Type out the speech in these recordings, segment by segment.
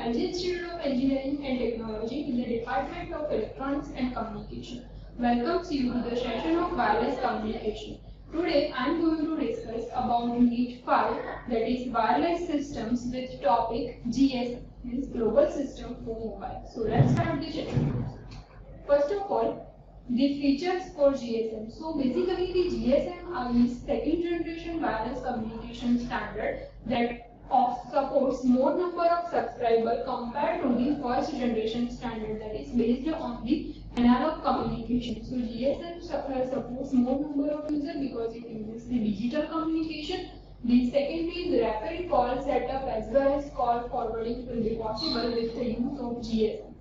IG Institute of Engineering and Technology in the Department of Electronics and Communication welcomes you to the session of wireless communication. Today I am going to discuss about Unit 5, that is wireless systems, with topic GSM, means Global System for Mobile. So let's start the session. First of all, the features for GSM. So basically the GSM is second generation wireless communication standard that supports more number of subscribers compared to the first generation standard that is based on the analog communication. So GSM supports more number of users because it uses the digital communication. The second is rapid call setup as well as call forwarding will be possible with the use of GSM.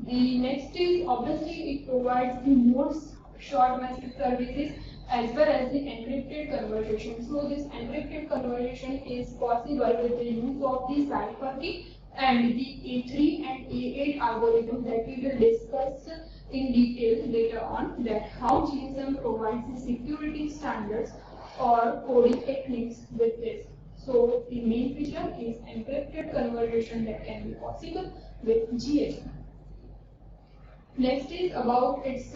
The next is obviously it provides the more short message services as well as the encrypted conversation. So this encrypted conversation is possible with the use of the cipher key and the A3 and A8 algorithm that we will discuss in detail later on, that how GSM provides the security standards or coding techniques with this. So the main feature is encrypted conversation that can be possible with GSM. Next is about its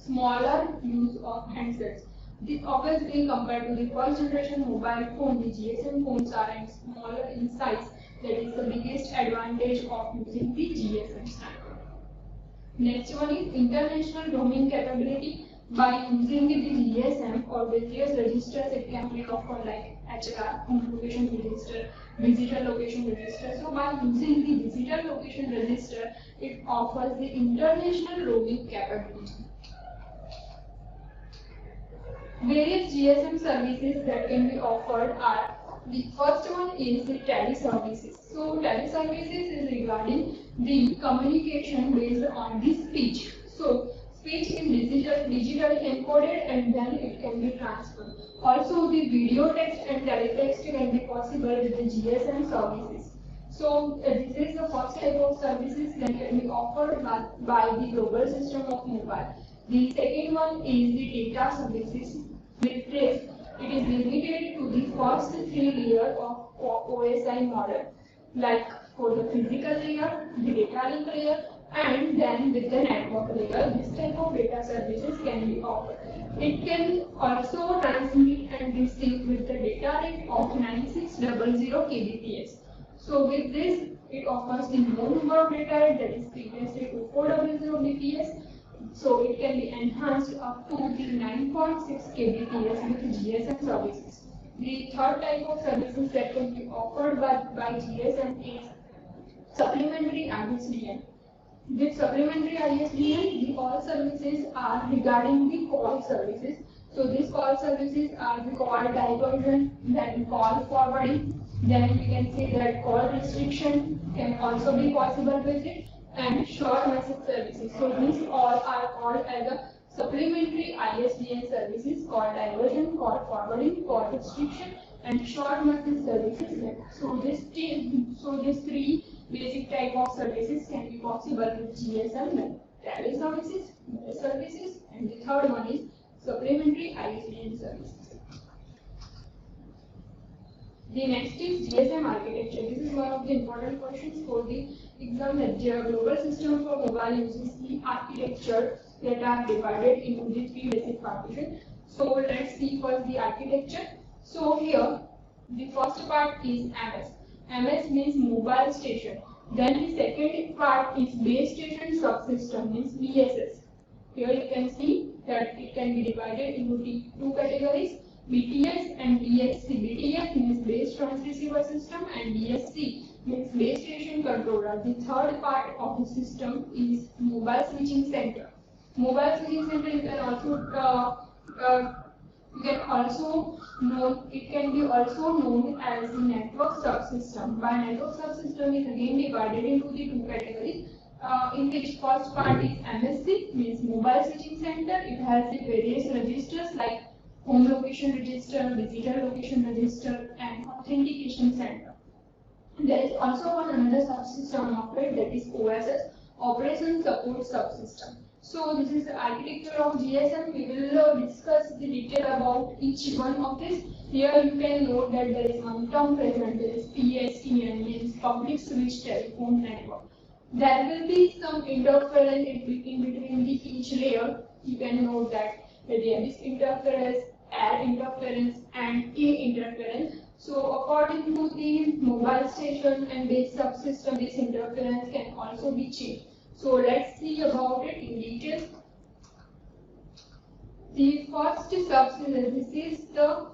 smaller use of handsets. This obviously compared to the first generation mobile phone, the GSM phones are smaller in size. That is the biggest advantage of using the GSM standard. Next one is international roaming capability. By using the GSM or various registers, it can be offered like HLR, home location register, digital location register. So by using the digital location register, it offers the international roaming capability. Various GSM services that can be offered are, the first one is the teleservices. So teleservices is regarding the communication based on the speech. So speech is digitally encoded and then it can be transferred. Also the video text and teletext can be possible with the GSM services. So this is the first type of services that can be offered by the global system of mobile. The second one is the data services. With this, it is limited to the first three layers of OSI model, like for the physical layer, the data link layer, and then with the network layer. This type of data services can be offered. It can also transmit and receive with the data rate of 9600 kbps. So with this, it offers the more number of data rate, that is previously to 400 bps. So it can be enhanced up to the 9.6 kbps with GSM services. The third type of services that can be offered by GSM is supplementary ISDN. With supplementary ISDN, the all services are regarding the call services. So these call services are the call diversion, then call forwarding, then we can say that call restriction can also be possible with it, and short message services. So these all are called as a supplementary ISDN services: call diversion, call forwarding, call restriction, and short message services. So these three basic type of services can be possible with GSM, like teleservices, services, and the third one is supplementary ISDN services. The next is GSM architecture. This is one of the important questions for the exam, that global system for mobile uses the architecture that are divided into the three basic partitions. So let's see first the architecture. So here the first part is MS. MS means mobile station. Then the second part is base station subsystem, means BSS. Here you can see that it can be divided into two categories: BTS and BSC. BTS means base transceiver system and BSC means base station controller. The third part of the system is mobile switching center. Mobile switching center you can be also known as the network subsystem. By network subsystem is again divided into the two categories. In which first part is MSC, means mobile switching center. It has the various registers like home location register, digital location register, and authentication center. There is also another subsystem of it, that is OSS, operation support subsystem. So this is the architecture of GSM. We will discuss the detail about each one of this. Here you can note that there is one term present, there is PSTN, means public switch telephone network. There will be some interference in between each layer. You can note that there is interference, air interference and air interference. So according to the mobile station and base subsystem, this interference can also be changed. So let's see about it in detail. The first subsystem, this is the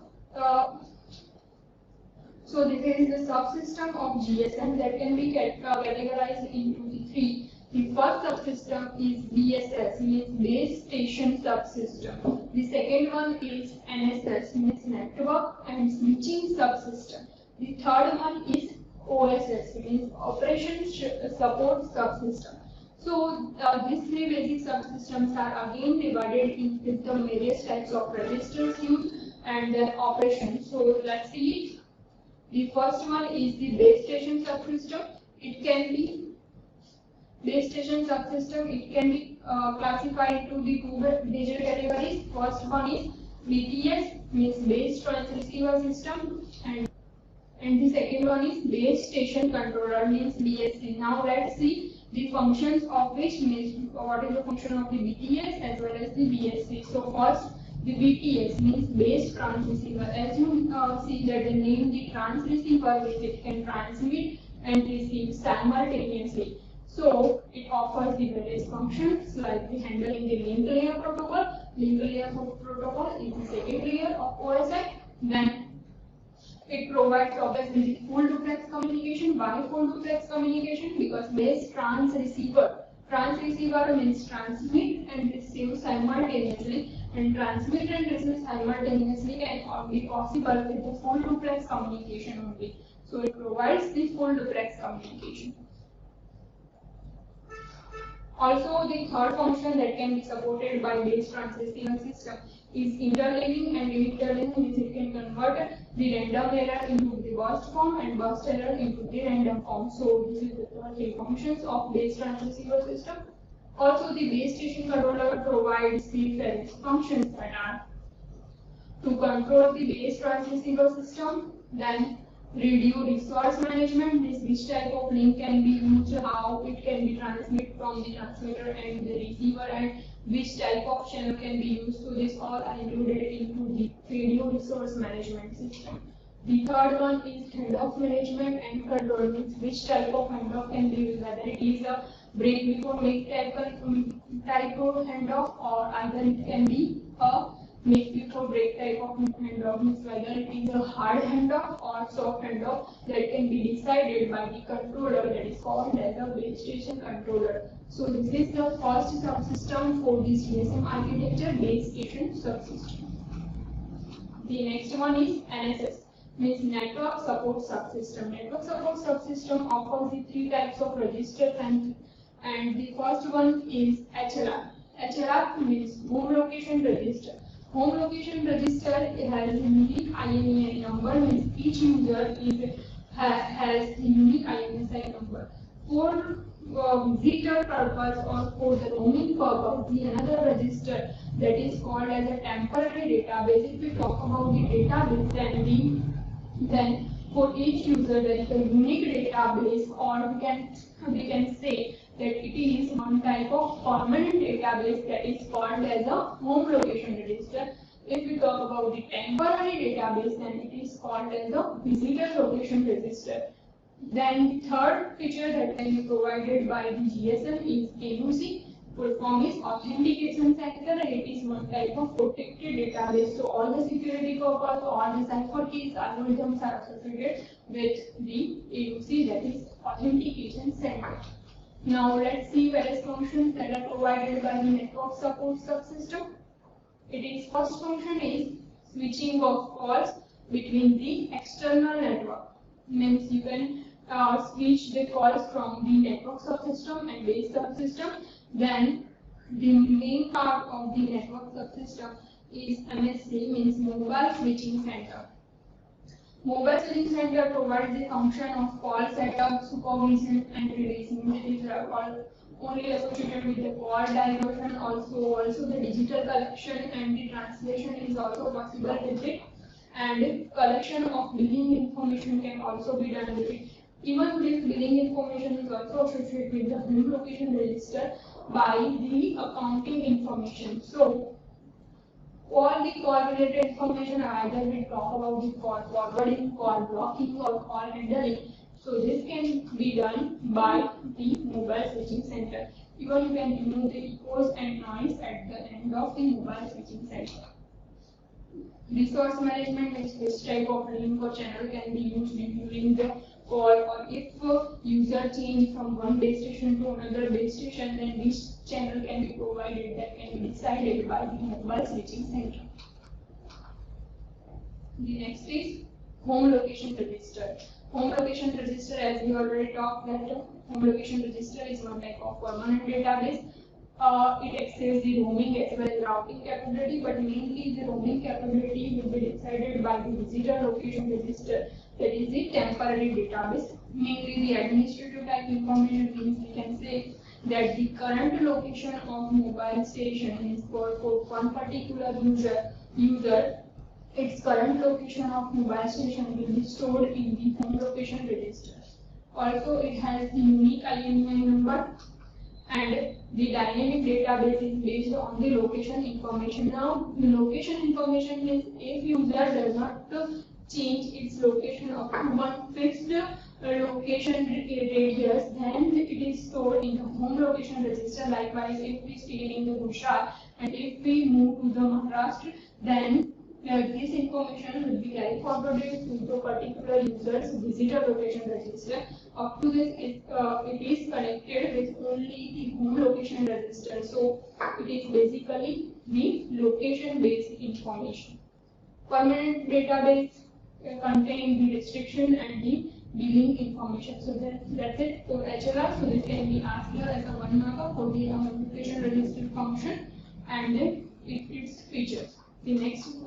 subsystem of GSM that can be categorized into the three. The first subsystem is BSS, means base station subsystem. The second one is NSS, means network and switching subsystem. The third one is OSS, means operation support subsystem. So these three basic subsystems are again divided into the various types of registers used and their operation. So let's see. The first one is the base station subsystem. It can be classified into the two major categories. First one is BTS, means base transceiver system, and the second one is base station controller, means BSC. Now let's see the functions of which, means what is the function of the BTS as well as the BSC. So first, the BTS means base transceiver. As you see that the name, the transceiver, means it can transmit and receive simultaneously. So it offers the various functions like the handling the link layer protocol. Link layer protocol is the second layer of OSI. Then it provides obviously the full duplex communication. Why full duplex communication? Because base transceiver means transmit and receive simultaneously, and transmit and receive simultaneously can be possible with the full duplex communication only. So it provides the full duplex communication. Also, the third function that can be supported by base transceiver system is interleaving, and interleaving means it can convert the random error into the burst form and burst error into the random form. So this is the three functions of base transceiver system. Also, the base station controller provides the various functions that are to control the base transceiver system, then radio resource management, means which type of link can be used, how it can be transmitted from the transmitter and the receiver, and which type of channel can be used. So this all are included into the radio resource management system. The third one is handoff management and control, means which type of handoff can be used, whether it is a break before make type of handoff, or either it can be a make before break type of handoff, means whether it is a hard handoff or soft handoff, that can be decided by the controller, that is called as a base station controller. So this is the first subsystem for this GSM architecture, base station subsystem. The next one is NSS, means network support subsystem. Network support subsystem offers the three types of registers, and the first one is HLR. HLR means home location register. Home location register has a unique INEI number, means each user has a unique INSI number. For visitor purpose or for the roaming purpose, the another register that is called as a temporary database. If we talk about the database, then for each user there is a unique database, or we can say that it is one type of permanent database that is called as a home location register. If we talk about the temporary database, then it is called as a visitor location register. Then the third feature that can be provided by the GSM is AUC. Full form is Authentication Center, and it is one type of protected database. So all the security purpose, all the cipher keys, algorithms are associated with the AUC, that is Authentication Center. Now let's see various functions that are provided by the network support subsystem. Its first function is switching of calls between the external network. Means you can switch the calls from the network subsystem and base subsystem. Then the main part of the network subsystem is MSC, means Mobile Switching Center. Mobile Switching Center provides the function of call setup, supervision and releasing. These are all only associated with the call diversion, also the digital collection and the translation is also possible with it, and collection of billing information can also be done with it. Even this billing information is also associated with the home location register by the accounting information. So all the call related information, either we talk about the call forwarding, call blocking, or call handling. So this can be done by the mobile switching center. Even you can remove the echoes and noise at the end of the mobile switching center. Resource management means which type of link or channel can be used during the call, or if user change from one base station to another base station, then which channel can be provided, that can be decided by the mobile switching center. The next is home location register. Home location register, as we already talked, that home location register is one type of permanent database. It accesses the roaming as well as routing capability, but mainly the roaming capability will be decided by the visitor location register, that is the temporary database. Mainly the administrative type information means we can say that the current location of mobile station is for one particular user, its current location of mobile station will be stored in the home location register. Also, it has the unique IMEI number, and the dynamic database is based on the location information. Now, the location information means if user does not change its location of one fixed location radius, then it is stored in the home location register. Likewise, if we stay in the Gujarat and if we move to the Maharashtra, then this information will be carried forwarded to the particular user's visitor location register. Up to this, it is connected with only the home location register. So it is basically the location-based information. Permanent database contains the restriction and the billing information. So that's it for HLR. So this can be asked here as a 1 marker for the home location register function and its features. The next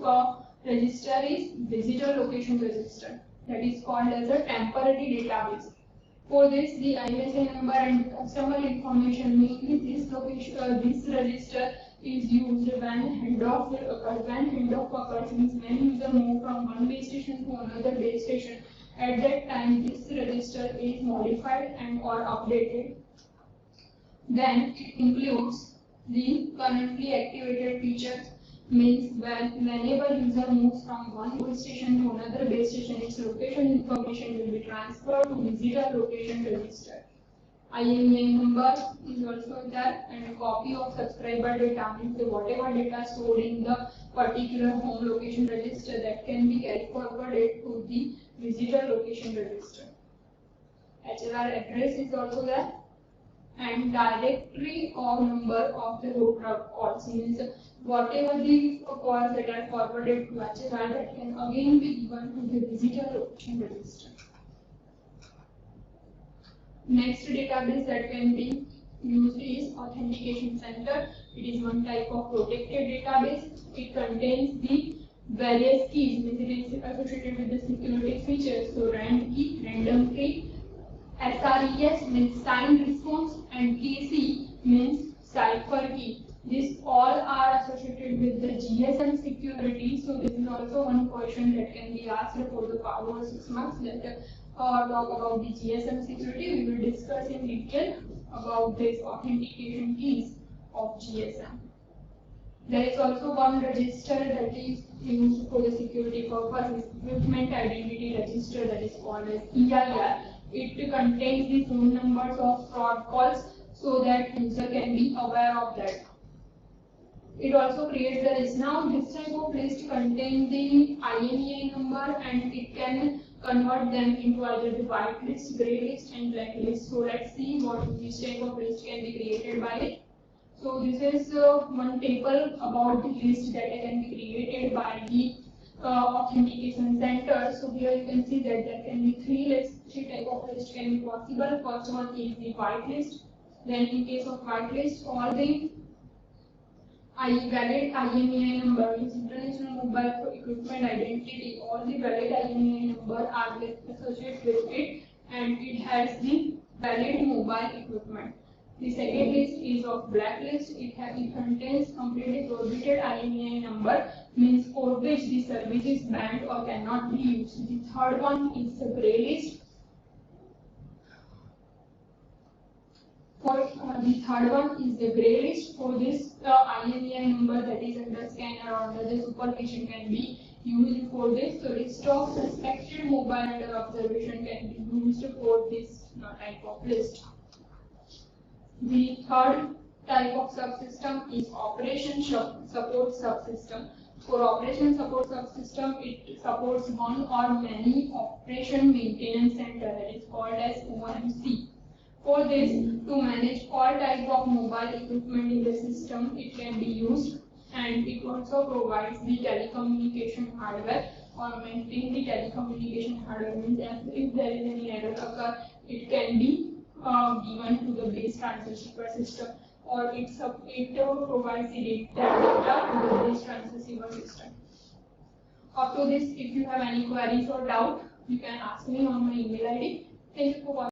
register is visitor location register, that is called as a temporary database. For this, the ISI number and customer information, mainly this location, this register is used when handoff occurs. When handoff occurs means when user move from one base station to another base station. At that time, this register is modified and or updated. Then it includes the currently activated features. Means whenever user moves from one base station to another base station, its location information will be transferred to visitor location register. IMEI number is also there, and a copy of subscriber data means whatever data stored in the particular home location register that can be carried forwarded to the visitor location register. HLR address is also there, and directory or number of the router calls means whatever the calls that are forwarded to HLR that can again be given to the visitor location register. Next database that can be used is authentication center. It is one type of protected database. It contains the various keys, means it is associated with the security features. So RAND key, random key, SRES means signed response, and KC means cipher key. These all are associated with the GSM security. So this is also one question that can be asked for the power 6 marks. That talk about the GSM security. We will discuss in detail about this authentication keys of GSM. There is also one register that is used for the security purpose, Equipment Identity Register, that is called as EIR. It contains the phone numbers of fraud calls so that user can be aware of that. It also creates the list. Now this type of list contains the IMEI number and it can convert them into either the white list, grey list and black list. So let's see which type of list can be created by it. So this is one table about the list that can be created by the authentication center. So here you can see that there can be three type of list can be possible. First one is the white list. Then in case of white list, all the valid IMEI number is International Mobile Equipment Identity. All the valid IMEI number are associated with it, and it has the valid mobile equipment. The second list is of blacklist. It contains completely prohibited IMEI number, means for which the service is banned or cannot be used. The third one is the grey list. The third one is the grey list. For this, IMEI number that is under scanner or under the supervision can be used for this. So list of suspected mobile under observation can be used for this type of list. The third type of subsystem is operation support subsystem. For operation support subsystem, it supports one or many operation maintenance center, that is called as OMC. For this, to manage all type of mobile equipment in the system, it can be used, and it also provides the telecommunication hardware or maintain the telecommunication hardware. Means if there is any error occur, it can be given to the base transceiver system, or it provides the data to the base transceiver system. Up to this, if you have any queries or doubt, you can ask me on my email ID. Thank you for watching.